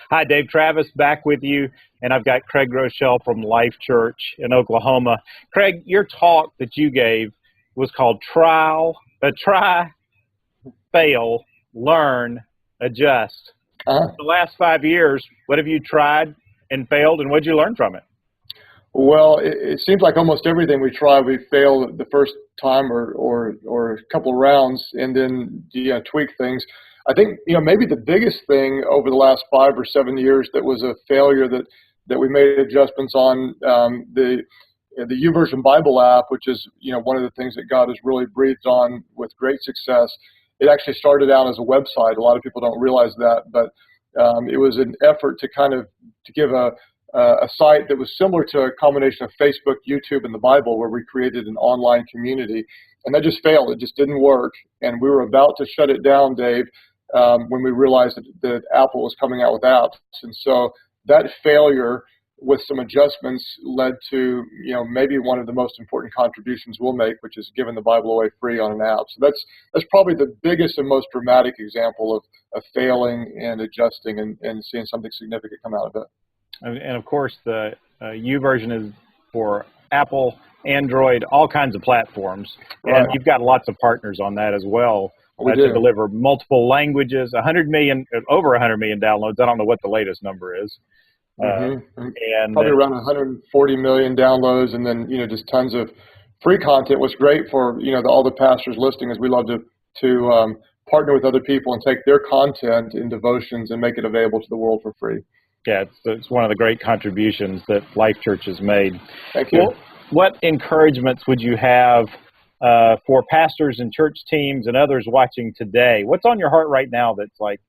Hi, Dave Travis, back with you, and I've got Craig Groeschel from Life Church in Oklahoma. Craig, your talk that you gave was called Try, Fail, Learn, Adjust. The last 5 years, what have you tried and failed, and what did you learn from it? Well, it seems like almost everything we try, we fail the first time or a couple of rounds, and then tweak things. I think maybe the biggest thing over the last 5 or 7 years that was a failure that we made adjustments on, the YouVersion Bible app, which is one of the things that God has really breathed on with great success. It actually started out as a website. A lot of people don't realize that, but it was an effort to give a site that was similar to a combination of Facebook, YouTube, and the Bible, where we created an online community. And that just failed. It just didn't work. And we were about to shut it down, Dave, when we realized that Apple was coming out with apps. And so that failure with some adjustments led to maybe one of the most important contributions we'll make, which is giving the Bible away free on an app. So that's probably the biggest and most dramatic example of failing and adjusting and seeing something significant come out of it. And of course, the YouVersion is for Apple, Android, all kinds of platforms. Right. And you've got lots of partners on that as well to deliver multiple languages, over 100 million downloads. I don't know what the latest number is. And probably around 140 million downloads, and then just tons of free content. What's great for all the pastors listening is we love to partner with other people and take their content in devotions and make it available to the world for free. Yeah, it's one of the great contributions that Life Church has made. Thank you. Well, what encouragements would you have for pastors and church teams and others watching today? What's on your heart right now that's like,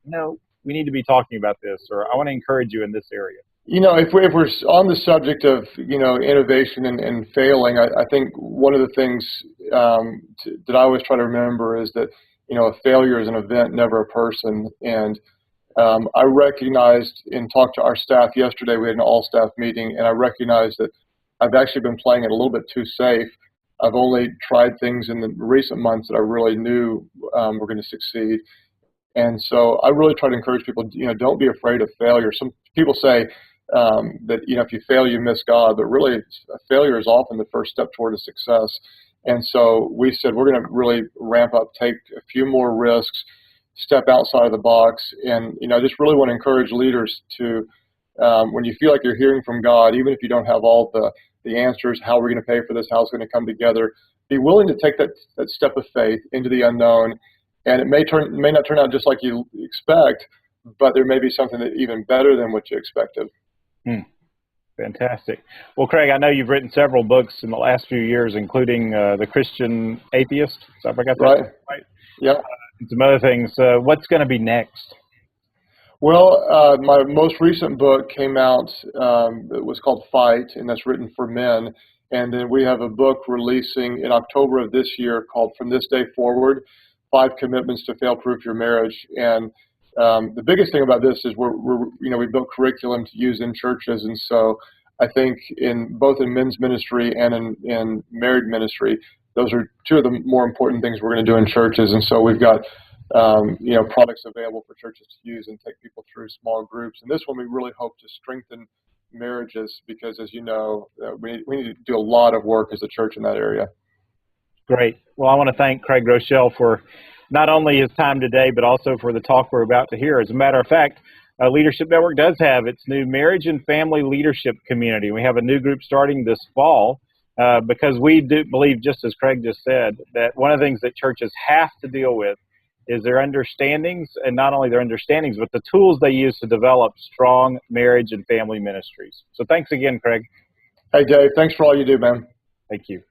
we need to be talking about this, or I want to encourage you in this area? If we're on the subject of innovation and failing, I think one of the things that I always try to remember is that a failure is an event, never a person. And I recognized and talked to our staff yesterday. We had an all-staff meeting, and I recognized that I've actually been playing it a little bit too safe. I've only tried things in the recent months that I really knew were going to succeed. And so I really try to encourage people, don't be afraid of failure. Some people say that, if you fail, you miss God, but really a failure is often the first step toward a success. And so we said, we're going to really ramp up, take a few more risks, step outside of the box. And, I just really want to encourage leaders to, when you feel like you're hearing from God, even if you don't have all the answers, how we're going to pay for this, how it's going to come together, be willing to take that step of faith into the unknown. And it may not turn out just like you expect, but there may be something that even better than what you expected. Fantastic. Well, Craig, I know you've written several books in the last few years, including The Christian Atheist. So if I got that right? Yeah. And some other things. What's going to be next? Well, my most recent book came out. It was called Fight, and that's written for men. And then we have a book releasing in October of this year called From This Day Forward, 5 Commitments to Fail-Proof Your Marriage. And the biggest thing about this is we built curriculum to use in churches. And so I think both in men's ministry and in married ministry, those are two of the more important things we're going to do in churches. And so we've got products available for churches to use and take people through small groups. And this one, we really hope to strengthen marriages because, as you know, we need to do a lot of work as a church in that area. Great. Well, I want to thank Craig Groeschel for not only his time today, but also for the talk we're about to hear. As a matter of fact, Leadership Network does have its new Marriage and Family Leadership Community. We have a new group starting this fall because we do believe, just as Craig just said, that one of the things that churches have to deal with is their understandings, and not only their understandings, but the tools they use to develop strong marriage and family ministries. So thanks again, Craig. Hey, Dave. Thanks for all you do, man. Thank you.